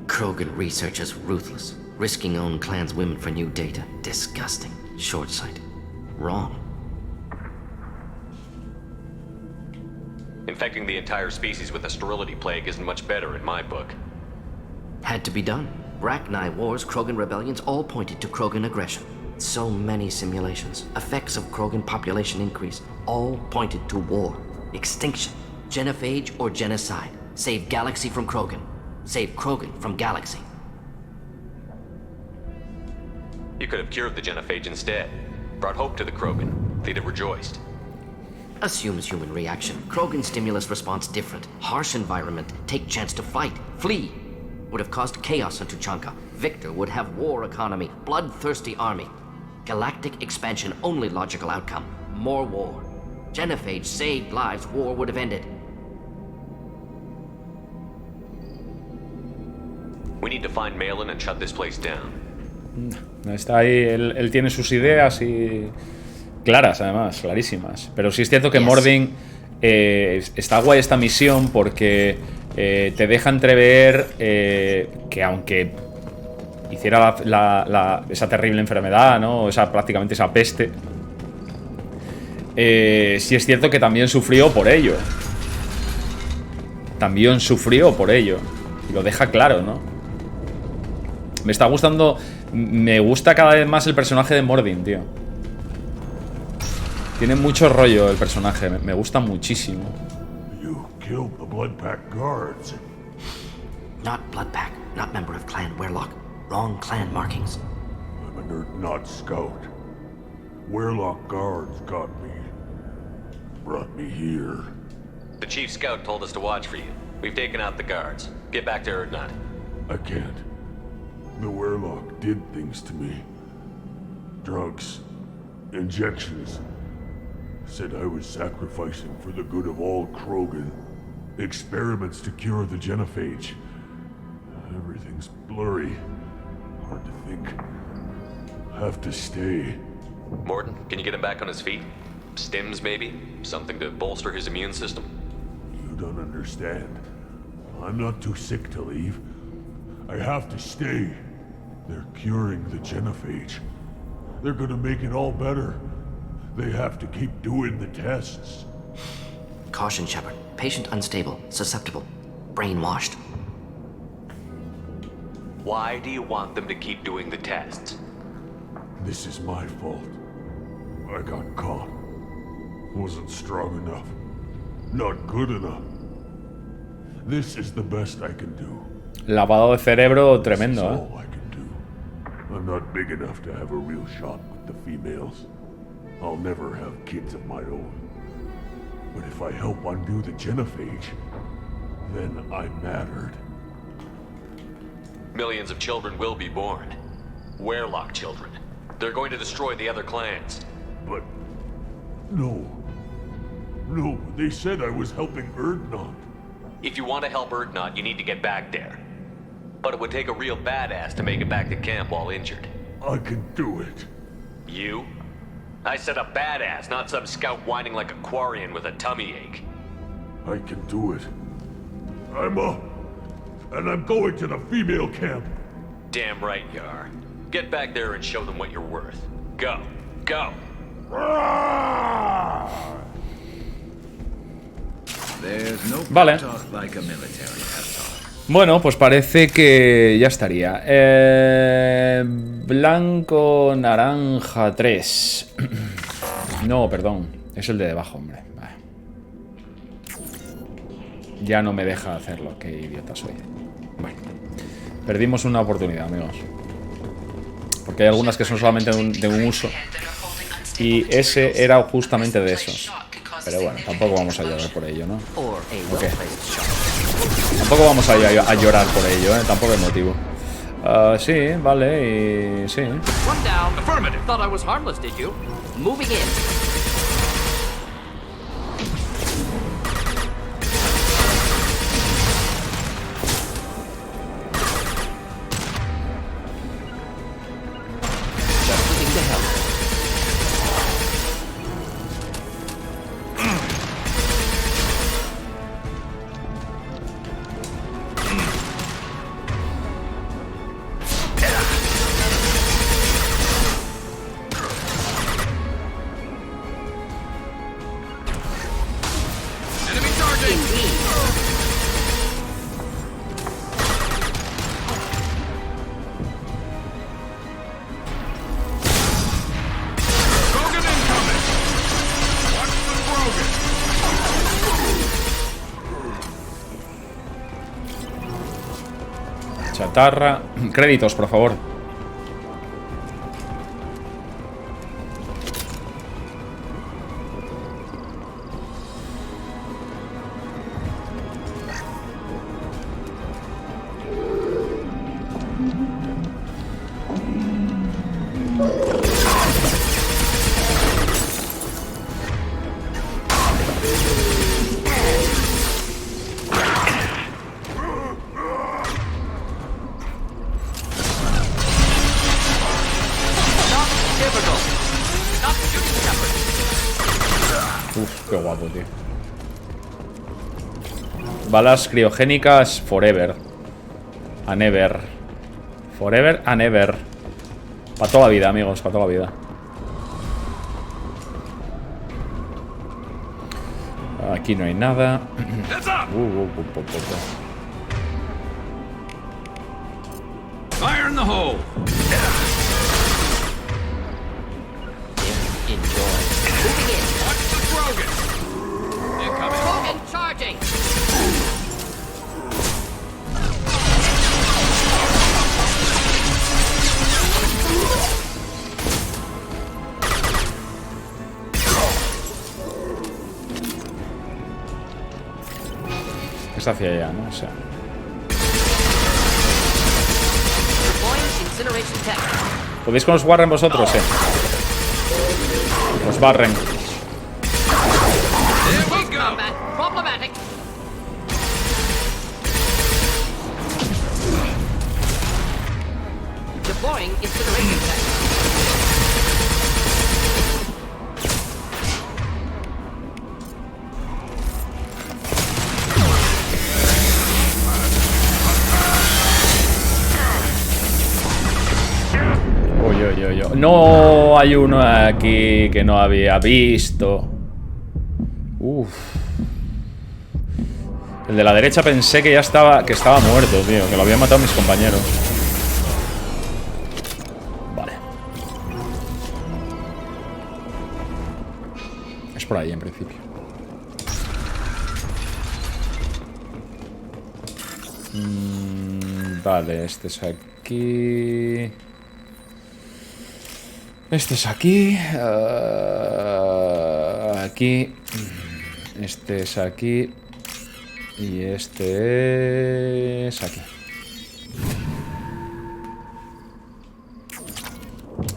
Krogan research is ruthless. Risking own clan's women for new data. Disgusting. Short-sighted. Wrong. Infecting the entire species with a sterility plague isn't much better in my book. Had to be done. Rachni wars, Krogan rebellions, all pointed to Krogan aggression. So many simulations. Effects of Krogan population increase. All pointed to war. Extinction. Genophage or genocide. Save galaxy from Krogan. Save Krogan from galaxy. You could have cured the genophage instead. Brought hope to the Krogan. They'd have rejoiced. Assumes human reaction. Krogan stimulus response different. Harsh environment. Take chance to fight. Flee. Would have caused chaos on Tuchanka. Victor would have war economy. Bloodthirsty army. Galactic expansion only logical outcome. More war. Genophage saved lives. War would have ended. We need to find Malin and shut this place down. Está ahí, él tiene sus ideas y claras, además, clarísimas. Pero sí es cierto que Mordin está guay esta misión porque te deja entrever que aunque hiciera esa terrible enfermedad, ¿no? Prácticamente esa peste, sí es cierto que también sufrió por ello. También sufrió por ello. Y lo deja claro, ¿no? Me está gustando. Me gusta cada vez más el personaje de Mordin, tío. Tiene mucho rollo el personaje. Me gusta muchísimo. You killed the Bloodpack guards. Not Bloodpack, not member of Clan Werlock. Wrong clan markings. I'm a nerd not scout. Werlock guards got me. Brought me here. The chief scout told us to watch for you. We've taken out the guards. Get back to Erdnot. I can't. The Werlock did things to me. Drugs. Injections. Said I was sacrificing for the good of all Krogan. Experiments to cure the genophage. Everything's blurry. Hard to think. Have to stay. Morton, can you get him back on his feet? Stims, maybe? Something to bolster his immune system? You don't understand. I'm not too sick to leave. I have to stay. They're curing the genophage. They're gonna make it all better. They have to keep doing the tests. Caution, Shepard. Patient unstable, susceptible, brainwashed. Why do you want them to keep doing the tests? This is my fault. I got caught. Wasn't strong enough. Not good enough. This is the best I can do. Lavado de cerebro tremendo, This is all I can do. I'm not big enough to have a real shot with the females. I'll never have kids of my own. But if I help undo the genophage, then I'm mattered. Millions of children will be born. Werlock children. They're going to destroy the other clans. But... No. No, they said I was helping Erdnot. If you want to help Erdnot, you need to get back there. But it would take a real badass to make it back to camp while injured. I can do it. You? I said a badass, not some scout whining like a Quarian with a tummy ache. I can do it. I'm up. And I'm going to the female camp. Damn right you are. Get back there and show them what you're worth. Go. Go. There's no Vale. talk like a military pep talk. Bueno, pues parece que ya estaría. Blanco, naranja 3. No, perdón. Es el de debajo, hombre. Vale. Ya no me deja hacerlo. Qué idiota soy. Bueno. Perdimos una oportunidad, amigos. Porque hay algunas que son solamente de un uso. Y ese era justamente de esos. Pero bueno, tampoco vamos a llorar por ello, ¿no? Okay. Tampoco vamos a llorar por ello, ¿eh? Tampoco hay motivo. Sí, vale, y... sí. One down. Affirmative. Thought I was harmless, did you? Moving in. Chatarra. Créditos, por favor. Uf, qué guapo, tío. Balas criogénicas forever. And ever. Forever and ever. Para toda la vida, amigos, para toda la vida. Aquí no hay nada. Fire in the hole! Enjoy. Moving in. Watch the Krogan! Incoming! Krogan charging! Es hacia allá, ¿no? O sea. ¿Podéis con los Warren vosotros? Los Warren. Problematic. Deploying incineration tank. No, hay uno aquí que no había visto. El de la derecha pensé que ya estaba muerto, tío, que lo habían matado mis compañeros. Vale. Es por ahí en principio. Vale, este es aquí. Este es aquí. Aquí. Este es aquí. Y este es aquí.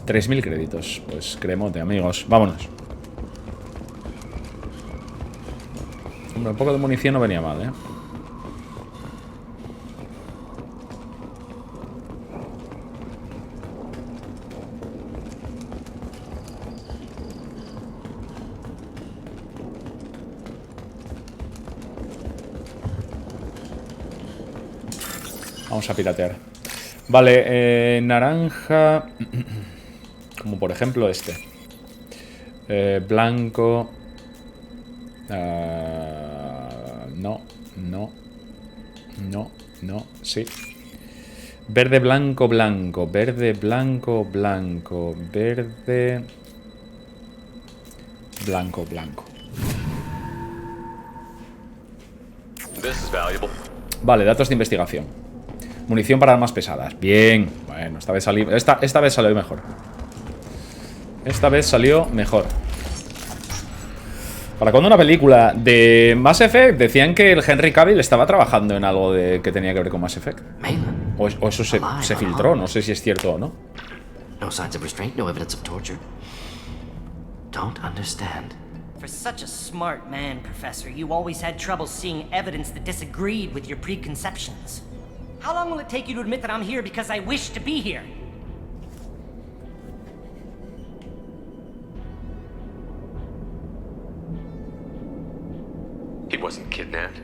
3000 créditos. Pues cremote, amigos. Vámonos. Hombre, un poco de munición no venía mal, ¿eh? Vamos a piratear. Vale, naranja. Como por ejemplo este. Blanco. No. Sí. Verde, blanco, blanco. Verde, blanco, blanco. Verde. Blanco, blanco. Vale, datos de investigación. Munición para armas pesadas. Bien. Bueno, esta vez salió mejor. Esta vez salió mejor. Para cuando una película de Mass Effect decían que el Henry Cavill estaba trabajando en algo que tenía que ver con Mass Effect. O eso se filtró, no sé si es cierto o no. No signs of restraint, no evidence of torture. Don't understand. For such a smart man, Professor, you always had trouble seeing evidence that disagreed with your preconceptions. How long will it take you to admit that I'm here because I wish to be here? He wasn't kidnapped.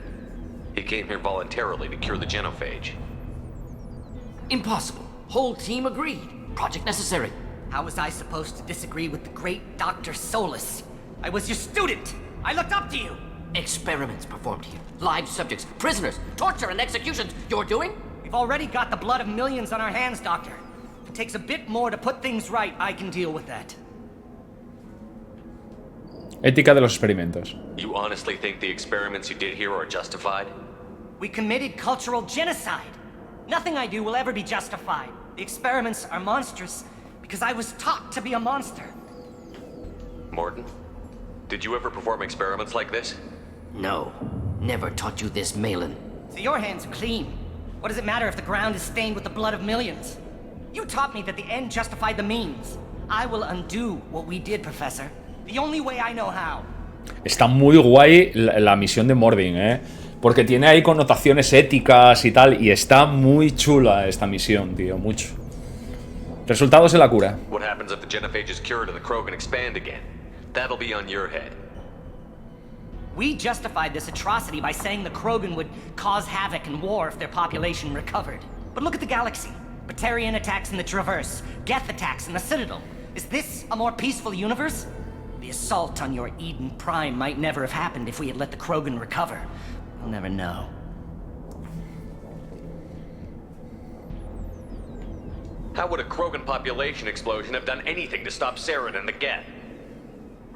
He came here voluntarily to cure the genophage. Impossible. Whole team agreed. Project necessary. How was I supposed to disagree with the great Dr. Solus? I was your student. I looked up to you. Experiments performed here. Live subjects, prisoners, torture and executions. You're doing? We've already got the blood of millions on our hands, Doctor. If it takes a bit more to put things right, I can deal with that. Ética de los experimentos. You honestly think the experiments you did here are justified? We committed cultural genocide. Nothing I do will ever be justified. The experiments are monstrous because I was taught to be a monster. Morton, did you ever perform experiments like this? No. Never taught you this, Malin. So your hands are clean. What does it matter if the ground is stained with the blood of millions? You taught me that the end justified the means. I will undo what we did, Professor. The only way I know how. Está muy guay la misión de Mordin, porque tiene ahí connotaciones éticas y tal, y está muy chula esta misión, tío, mucho. Resultados de la cura. What happens if the genophage is cured and the Krogan expand again? That'll be on your head. We justified this atrocity by saying the Krogan would cause havoc and war if their population recovered. But look at the galaxy. Batarian attacks in the Traverse, Geth attacks in the Citadel. Is this a more peaceful universe? The assault on your Eden Prime might never have happened if we had let the Krogan recover. We'll never know. How would a Krogan population explosion have done anything to stop Saren and the Geth?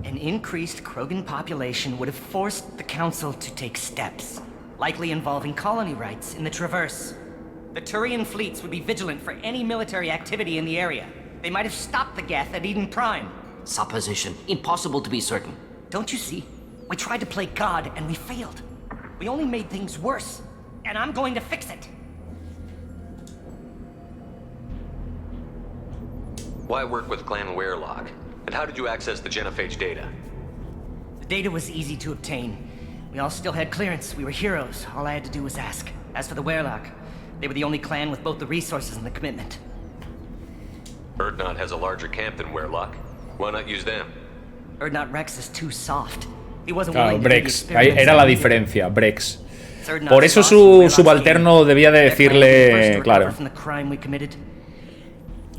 An increased Krogan population would have forced the Council to take steps, likely involving colony rights in the Traverse. The Turian fleets would be vigilant for any military activity in the area. They might have stopped the Geth at Eden Prime. Supposition. Impossible to be certain. Don't you see? We tried to play God and we failed. We only made things worse, and I'm going to fix it. Why work with Clan Weirlock? And how did you access the genophage data? The data was easy to obtain. We all still had clearance. We were heroes. All I had to do was ask. As for the Weirlock, they were the only clan with both the resources and the commitment. Urdnot has a larger camp than Weirlock. Why not use them? Urdnot Rex is too soft. He wasn't Claro, willing to do the Brex. Ahí experiments era la we did. diferencia, Brex. Urdnot's Por eso boss su and Weirlock's subalterno team. debía de That clan was the first to decirle... recover Claro, from the crime we committed.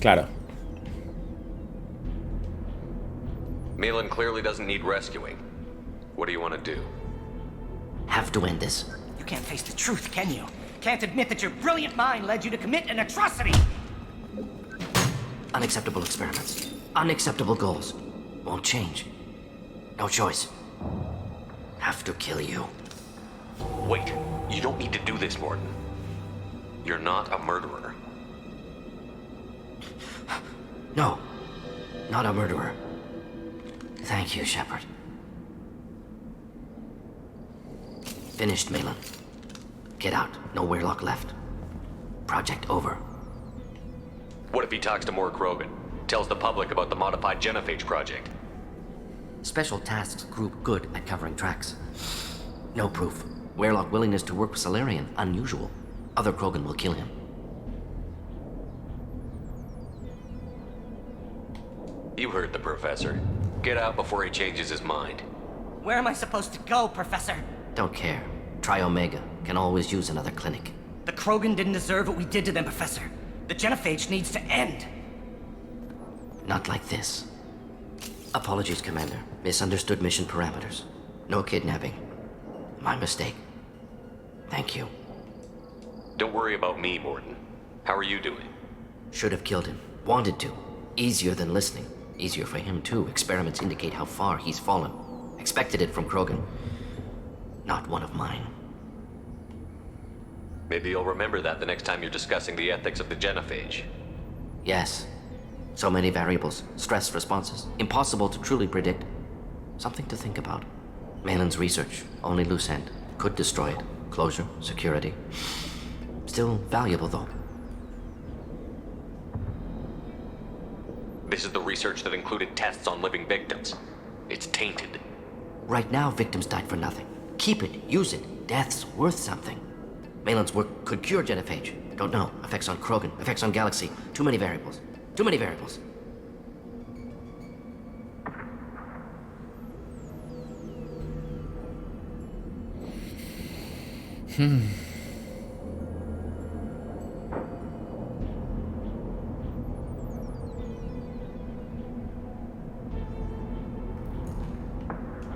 claro. Malin clearly doesn't need rescuing. What do you want to do? Have to end this. You can't face the truth, can you? Can't admit that your brilliant mind led you to commit an atrocity! Unacceptable experiments. Unacceptable goals. Won't change. No choice. Have to kill you. Wait, you don't need to do this, Morton. You're not a murderer. No. Not a murderer. Thank you, Shepard. Finished, Malin. Get out. No Weirlock left. Project over. What if he talks to more Krogan? Tells the public about the modified genophage project? Special Tasks Group good at covering tracks. No proof. Weirlock willingness to work with Salarian, unusual. Other Krogan will kill him. You heard the professor. Get out before he changes his mind. Where am I supposed to go, Professor? Don't care. Try Omega. Can always use another clinic. The Krogan didn't deserve what we did to them, Professor. The genophage needs to end. Not like this. Apologies, Commander. Misunderstood mission parameters. No kidnapping. My mistake. Thank you. Don't worry about me, Morton. How are you doing? Should have killed him. Wanted to. Easier than listening. Easier for him, too. Experiments indicate how far he's fallen. Expected it from Krogan. Not one of mine. Maybe you'll remember that the next time you're discussing the ethics of the genophage. Yes. So many variables. Stress responses. Impossible to truly predict. Something to think about. Malin's research. Only loose end. Could destroy it. Closure. Security. Still valuable, though. This is the research that included tests on living victims. It's tainted. Right now, victims died for nothing. Keep it. Use it. Death's worth something. Malin's work could cure genophage. Don't know. Effects on Krogan. Effects on Galaxy. Too many variables. Too many variables.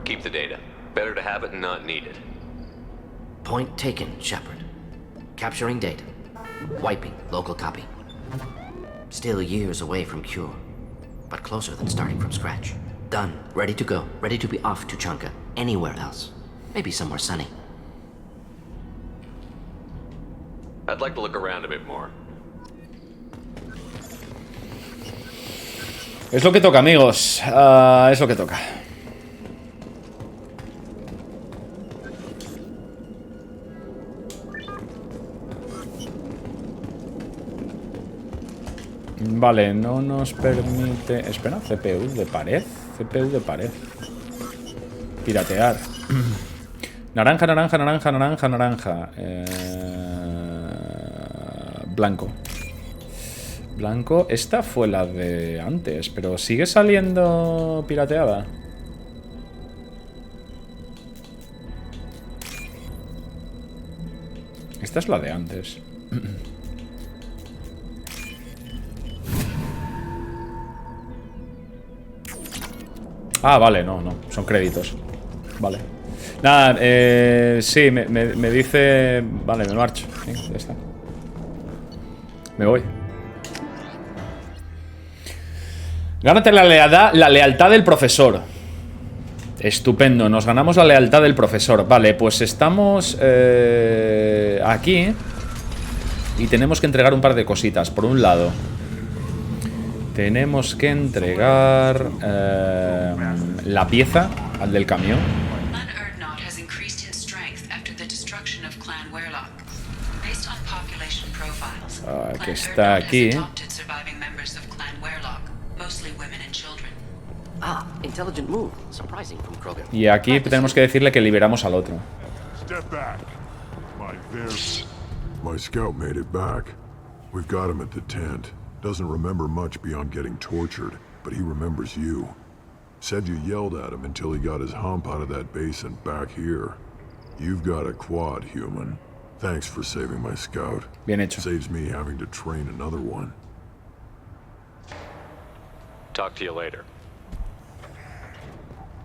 Keep the data. Better to have it and not need it. Point taken, Shepard. Capturing data. Wiping local copy. Still years away from cure, but closer than starting from scratch. Done. Ready to go. Ready to be off to Chunka. Anywhere else. Maybe somewhere sunny. I'd like to look around a bit more. Es lo que toca, amigos. Es lo que toca. Vale, no nos permite... Espera, CPU de pared. CPU de pared. Piratear. Naranja, naranja, naranja, naranja, naranja. Blanco. Blanco. Esta fue la de antes, pero sigue saliendo pirateada. Esta es la de antes. Ah, vale, no, son créditos. Vale. Nada, sí, me dice... Vale, me marcho. Sí, ya está. Me voy. Gánate la lealtad del profesor. Estupendo, nos ganamos la lealtad del profesor. Vale, pues estamos aquí. Y tenemos que entregar un par de cositas. Por un lado, tenemos que entregar la pieza al del camión. Que está aquí. Y aquí tenemos que decirle que liberamos al otro. My scout made it back. We've got him at the tent. Doesn't remember much beyond getting tortured, but he remembers you. Said you yelled at him until he got his hump out of that basin back here. You've got a quad, human. Thanks for saving my scout. Bien hecho. Saves me having to train another one. Talk to you later.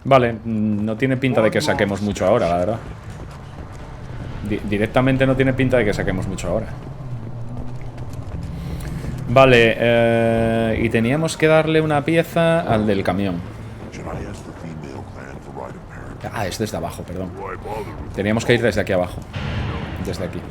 Vale, no tiene pinta de que saquemos mucho ahora, la verdad. Directamente no tiene pinta de que saquemos mucho ahora. Vale, y teníamos que darle una pieza al del camión. Ah, es desde abajo, perdón. Teníamos que ir desde aquí abajo. Desde aquí.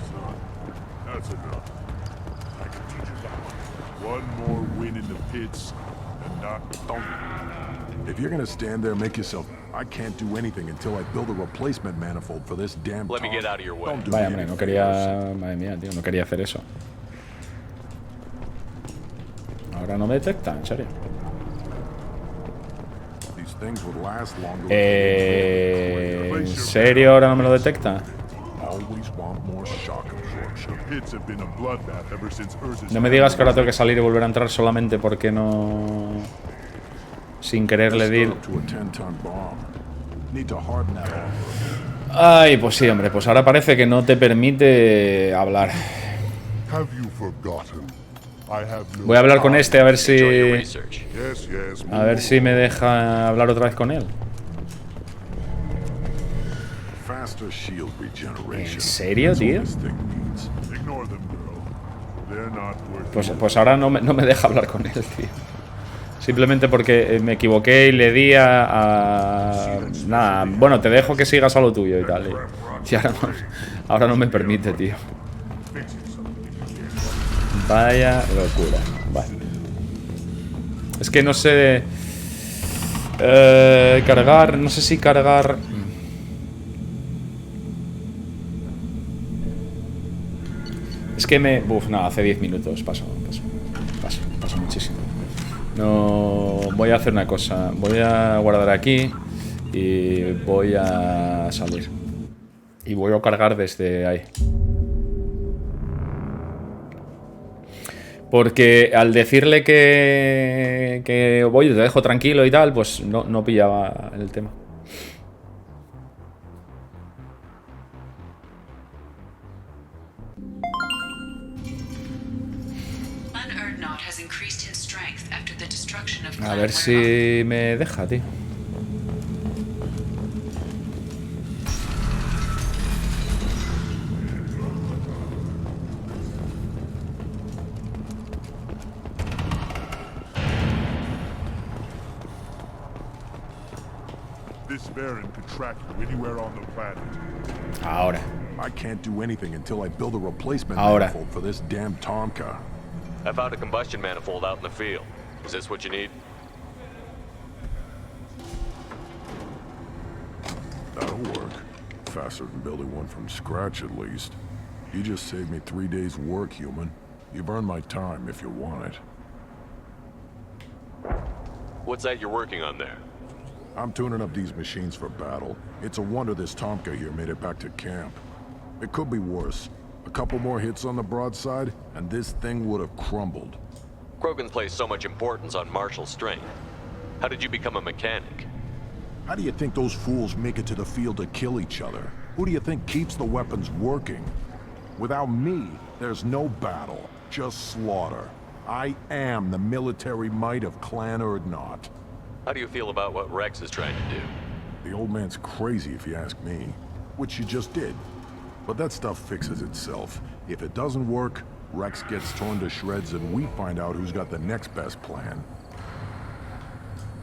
If you're gonna stand there, make yourself. I can't do anything until I build a replacement manifold for this damn. Let me get out of your way. Vaya, hombre, no quería... Madre mía, tío, no quería hacer eso. Ahora no me detecta, en serio. ¿En serio ahora no me lo detecta? No me digas que ahora tengo que salir y volver a entrar solamente porque no... Sin querer le di... Ay, pues sí, hombre, pues ahora parece que no te permite hablar. Voy a hablar con este a ver si... A ver si me deja hablar otra vez con él. ¿En serio, tío? Pues ahora no me deja hablar con él, tío. Simplemente porque me equivoqué y le di a... Nada, bueno, te dejo que sigas a lo tuyo y tal. Y ahora no me permite, tío. Vaya locura. Vale. Es que no sé... cargar... No sé si cargar... Es que me... Uf, no, hace 10 minutos paso muchísimo. No... Voy a hacer una cosa. Voy a guardar aquí y voy a salir. Y voy a cargar desde ahí. Porque al decirle que voy, te dejo tranquilo y tal, pues no pillaba el tema. A ver si me deja, tío. Ahora. I can't do anything until I build a replacement manifold for this damn Tonka. I found a combustion manifold out in the field. Is this what you need? That'll work. Faster than building one from scratch, at least. You just saved me 3 days' work, human. You've earned my time if you want it. What's that you're working on there? I'm tuning up these machines for battle. It's a wonder this Tomka here made it back to camp. It could be worse. A couple more hits on the broadside, and this thing would have crumbled. Krogan placed so much importance on martial strength. How did you become a mechanic? How do you think those fools make it to the field to kill each other? Who do you think keeps the weapons working? Without me, there's no battle, just slaughter. I am the military might of Clan Urdnot. How do you feel about what Rex is trying to do? The old man's crazy if you ask me. Which you just did. But that stuff fixes itself. If it doesn't work, Rex gets torn to shreds and we find out who's got the next best plan.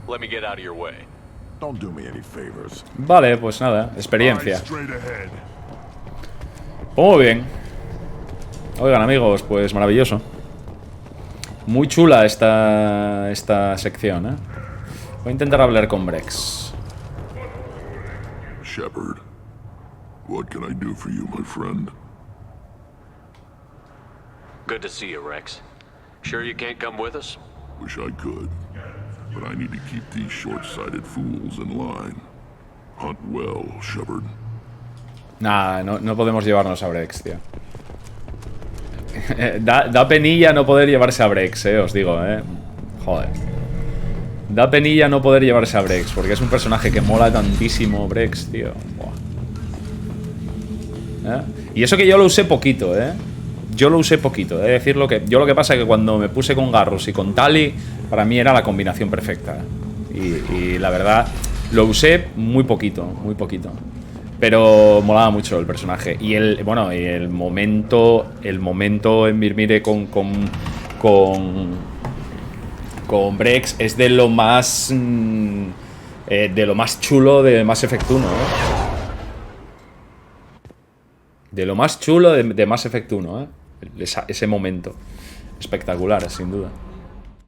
Let me get out of your way. Don't do me any favors. Vale, pues nada, experiencia. Straight ahead. Muy bien. Oigan, amigos, pues maravilloso. Muy chula esta sección, ¿eh? Voy a intentar hablar con Brex. Shepard, what can I do for you, my friend? Good to see you, Rex. Sure you can't come with us? Wish I could, but I need to keep these short-sighted fools in line. Hunt well, Shepard. Nah, no podemos llevarnos a Brex, tío. Da penilla no poder llevarse a Brex, os digo, Joder. Da penilla no poder llevarse a Brex, porque es un personaje que mola tantísimo, Brex, tío. Buah. Y eso que yo lo usé poquito, Yo lo usé poquito, decirlo que yo lo que pasa es que cuando me puse con Garrus y con Tali, para mí era la combinación perfecta. Y la verdad, lo usé muy poquito, muy poquito. Pero molaba mucho el personaje. Y el momento en Mirmire con Brex es de lo más chulo de Mass Effect 1, De lo más chulo de Mass Effect 1, Ese momento. Espectacular, sin duda.